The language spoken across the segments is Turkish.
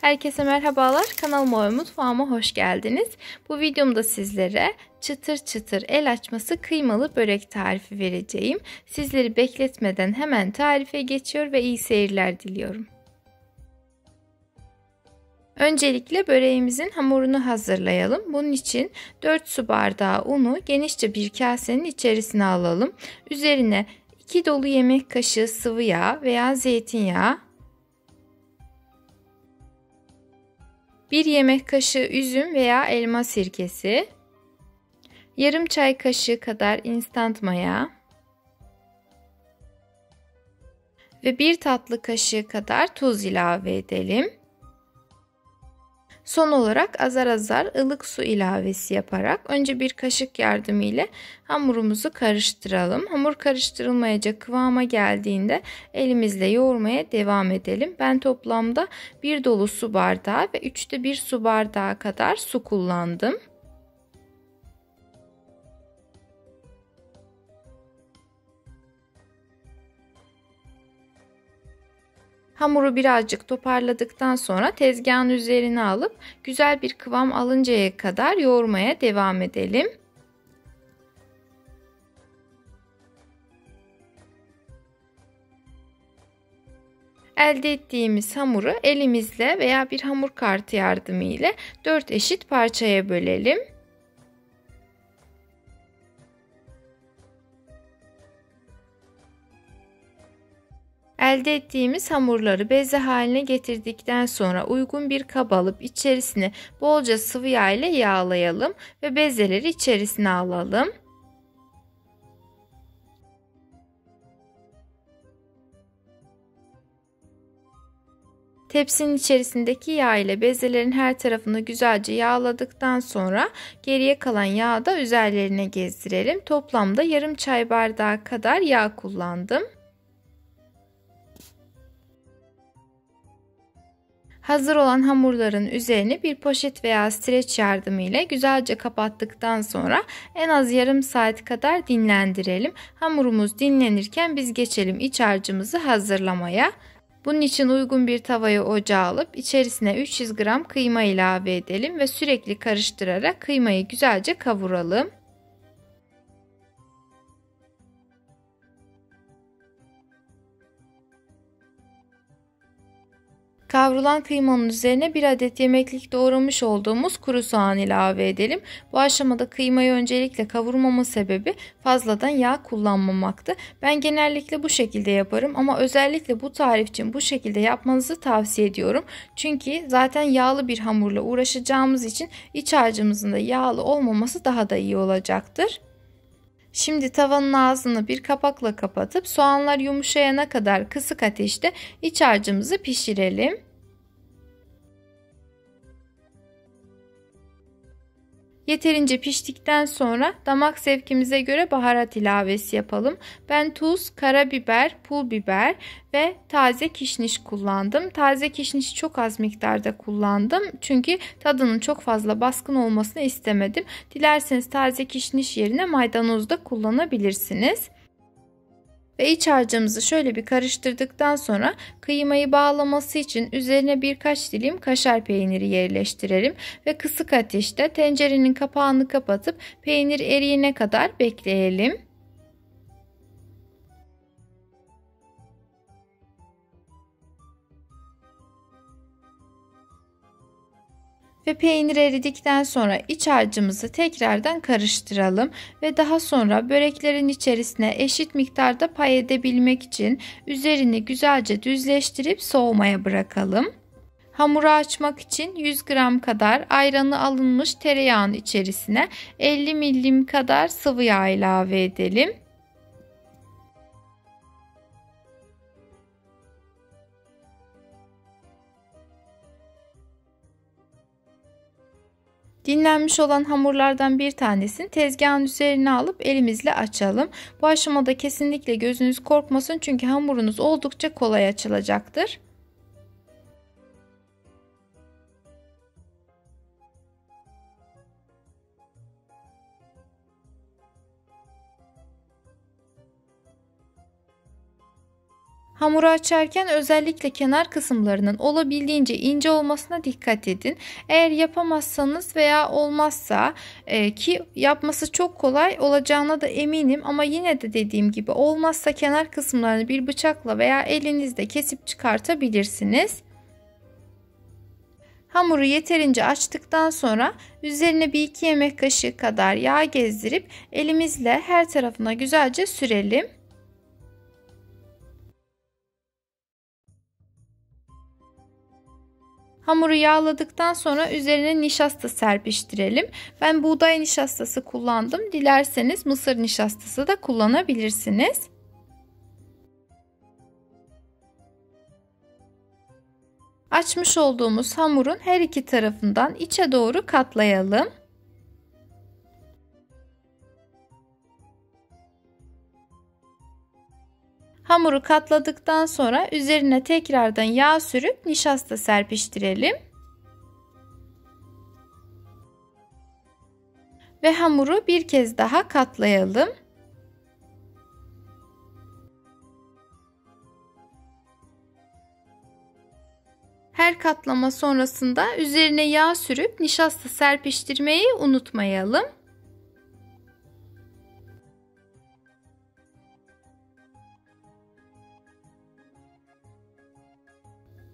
Herkese merhabalar, kanalıma ve mutfağıma hoş geldiniz. Bu videomda sizlere çıtır çıtır el açması kıymalı börek tarifi vereceğim. Sizleri bekletmeden hemen tarife geçiyor ve iyi seyirler diliyorum. Öncelikle böreğimizin hamurunu hazırlayalım. Bunun için 4 su bardağı unu genişçe bir kasenin içerisine alalım. Üzerine 2 dolu yemek kaşığı sıvı yağ veya zeytinyağı, 1 yemek kaşığı üzüm veya elma sirkesi, yarım çay kaşığı kadar instant maya ve 1 tatlı kaşığı kadar tuz ilave edelim. Son olarak azar azar ılık su ilavesi yaparak önce bir kaşık yardımıyla hamurumuzu karıştıralım. Hamur karıştırılmayacak kıvama geldiğinde elimizle yoğurmaya devam edelim. Ben toplamda 1 dolu su bardağı ve 3'te 1 su bardağı kadar su kullandım. Hamuru birazcık toparladıktan sonra tezgahın üzerine alıp güzel bir kıvam alıncaya kadar yoğurmaya devam edelim. Elde ettiğimiz hamuru elimizle veya bir hamur kartı yardımıyla 4 eşit parçaya bölelim. Elde ettiğimiz hamurları beze haline getirdikten sonra uygun bir kaba alıp içerisine bolca sıvı yağ ile yağlayalım ve bezeleri içerisine alalım. Tepsinin içerisindeki yağ ile bezelerin her tarafını güzelce yağladıktan sonra geriye kalan yağı da üzerlerine gezdirelim. Toplamda yarım çay bardağı kadar yağ kullandım. Hazır olan hamurların üzerine bir poşet veya streç yardımıyla güzelce kapattıktan sonra en az yarım saat kadar dinlendirelim. Hamurumuz dinlenirken biz geçelim iç harcımızı hazırlamaya. Bunun için uygun bir tavayı ocağa alıp içerisine 300 gram kıyma ilave edelim ve sürekli karıştırarak kıymayı güzelce kavuralım. Kavrulan kıymanın üzerine 1 adet yemeklik doğramış olduğumuz kuru soğan ilave edelim. Bu aşamada kıymayı öncelikle kavurmamın sebebi fazladan yağ kullanmamaktı. Ben genellikle bu şekilde yaparım ama özellikle bu tarif için bu şekilde yapmanızı tavsiye ediyorum. Çünkü zaten yağlı bir hamurla uğraşacağımız için iç harcımızın da yağlı olmaması daha da iyi olacaktır. Şimdi tavanın ağzını bir kapakla kapatıp soğanlar yumuşayana kadar kısık ateşte iç harcımızı pişirelim. Yeterince piştikten sonra damak zevkimize göre baharat ilavesi yapalım. Ben tuz, karabiber, pul biber ve taze kişniş kullandım. Taze kişnişi çok az miktarda kullandım. Çünkü tadının çok fazla baskın olmasını istemedim. Dilerseniz taze kişniş yerine maydanoz da kullanabilirsiniz. Ve iç harcımızı şöyle bir karıştırdıktan sonra kıymayı bağlaması için üzerine birkaç dilim kaşar peyniri yerleştirelim ve kısık ateşte tencerenin kapağını kapatıp peynir eriyene kadar bekleyelim. Ve peynir eridikten sonra iç harcımızı tekrardan karıştıralım ve daha sonra böreklerin içerisine eşit miktarda pay edebilmek için üzerini güzelce düzleştirip soğumaya bırakalım. Hamuru açmak için 100 gram kadar ayranı alınmış tereyağının içerisine 50 milim kadar sıvı yağ ilave edelim. Dinlenmiş olan hamurlardan bir tanesini tezgahın üzerine alıp elimizle açalım. Bu aşamada kesinlikle gözünüz korkmasın çünkü hamurunuz oldukça kolay açılacaktır. Hamuru açarken özellikle kenar kısımlarının olabildiğince ince olmasına dikkat edin. Eğer yapamazsanız veya olmazsa ki yapması çok kolay olacağına da eminim ama yine de dediğim gibi olmazsa kenar kısımlarını bir bıçakla veya elinizle kesip çıkartabilirsiniz. Hamuru yeterince açtıktan sonra üzerine bir 2 yemek kaşığı kadar yağ gezdirip elimizle her tarafına güzelce sürelim. Hamuru yağladıktan sonra üzerine nişasta serpiştirelim. Ben buğday nişastası kullandım. Dilerseniz mısır nişastası da kullanabilirsiniz. Açmış olduğumuz hamurun her iki tarafından içe doğru katlayalım. Hamuru katladıktan sonra üzerine tekrardan yağ sürüp nişasta serpiştirelim. Ve hamuru bir kez daha katlayalım. Her katlama sonrasında üzerine yağ sürüp nişasta serpiştirmeyi unutmayalım.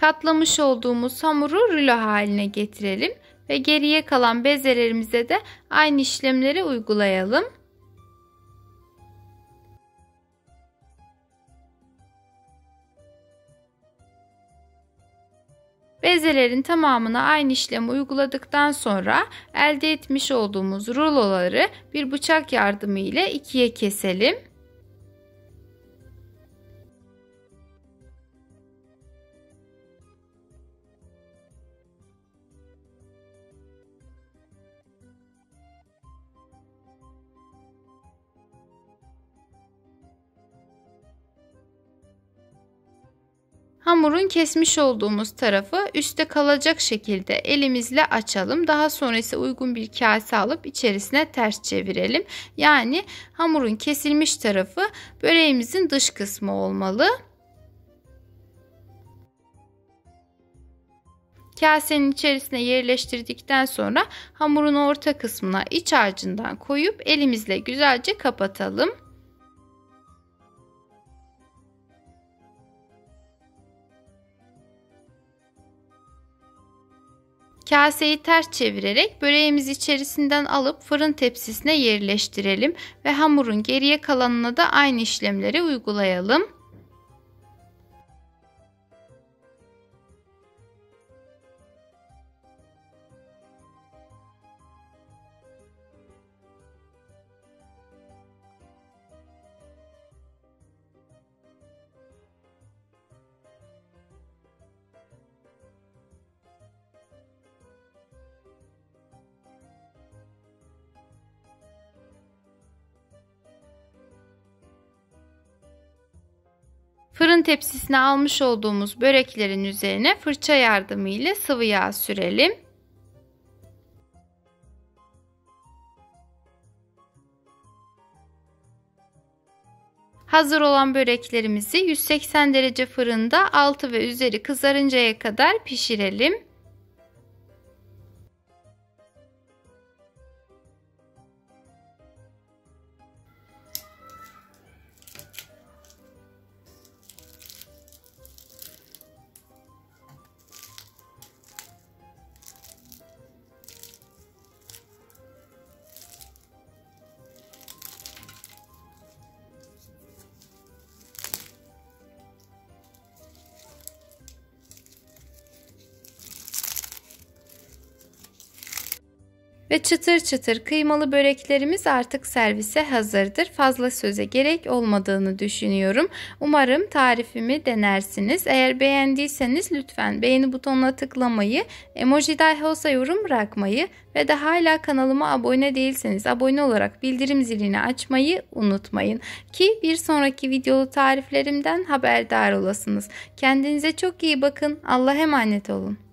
Katlamış olduğumuz hamuru rulo haline getirelim ve geriye kalan bezelerimize de aynı işlemleri uygulayalım. Bezelerin tamamına aynı işlemi uyguladıktan sonra elde etmiş olduğumuz ruloları bir bıçak yardımı ile ikiye keselim. Hamurun kesmiş olduğumuz tarafı üstte kalacak şekilde elimizle açalım. Daha sonra ise uygun bir kase alıp içerisine ters çevirelim. Yani hamurun kesilmiş tarafı böreğimizin dış kısmı olmalı. Kasenin içerisine yerleştirdikten sonra hamurun orta kısmına iç harcından koyup elimizle güzelce kapatalım. Kaseyi ters çevirerek böreğimizi içerisinden alıp fırın tepsisine yerleştirelim ve hamurun geriye kalanına da aynı işlemleri uygulayalım. Fırın tepsisine almış olduğumuz böreklerin üzerine fırça yardımıyla sıvı yağ sürelim. Hazır olan böreklerimizi 180 derece fırında altı ve üzeri kızarıncaya kadar pişirelim. Ve çıtır çıtır kıymalı böreklerimiz artık servise hazırdır. Fazla söze gerek olmadığını düşünüyorum. Umarım tarifimi denersiniz. Eğer beğendiyseniz lütfen beğeni butonuna tıklamayı, emoji dahi olsa yorum bırakmayı ve de hala kanalıma abone değilseniz abone olarak bildirim zilini açmayı unutmayın. Ki bir sonraki videolu tariflerimden haberdar olasınız. Kendinize çok iyi bakın. Allah'a emanet olun.